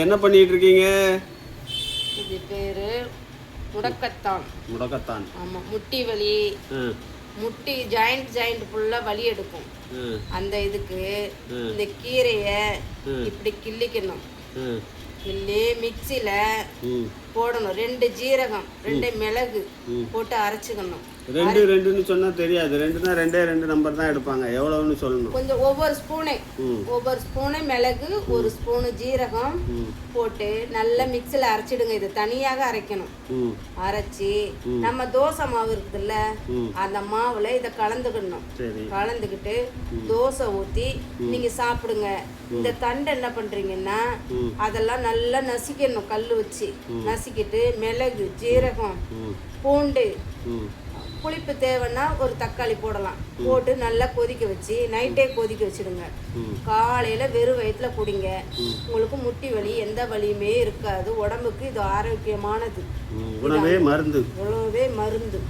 என்ன பண்ணிட்டு இருக்கீங்க? இது பேரு முடக்கத்தான். முடக்கத்தான். ஆமா, முட்டி வலி, முட்டி ஜாயிண்ட் ஃபுல்லா வலி எடுக்கும். அந்த இதுக்கு இந்த கீரையை இப்படி கிள்ளிக்கணும். கிள்ளி மிக்சியில போடணும். 2 ஜீரகம் 2 மிளகு போட்டு அரைச்சிக்கணும். 2 சொன்னா தெரியாது. 2னா 2 நம்பர் தான் எடுப்பாங்க. எவ்வளவுன்னு சொல்லணும். கொஞ்சம் ஒவ்வொரு ஸ்பூனு மிளகு, 1 ஸ்பூனு ஜீரகம் போட்டு நல்லா மிக்சியில அரைச்சிடுங்க. இது தனியாக அரைக்கணும். அரைச்சி நம்ம தோசை மாவு இருக்குதுல்ல, அந்த மாவுல இதை கலந்துக்கணும். கலந்துக்கிட்டு தோசை ஊத்தி நீங்க சாப்பிடுங்க. இந்த தண்டை என்ன பண்றீங்கன்னா அதெல்லாம் நல்லா நசிக்கணும். கல் வச்சு நசிக்கிட்டு மிளகு, ஜீரகம், பூண்டு, புளிப்பு தேவைன்னா ஒரு தக்காளி போடலாம். போட்டு நல்லா கொதிக்க வச்சு நைட்டே கொதிக்க வச்சிடுங்க. காலையில வெறும் வயிற்றுல குடிங்க. உங்களுக்கு முட்டி வலி எந்த வலியுமே இருக்காது. உடம்புக்கு இது ஆரோக்கியமானது. உணவே மருந்து.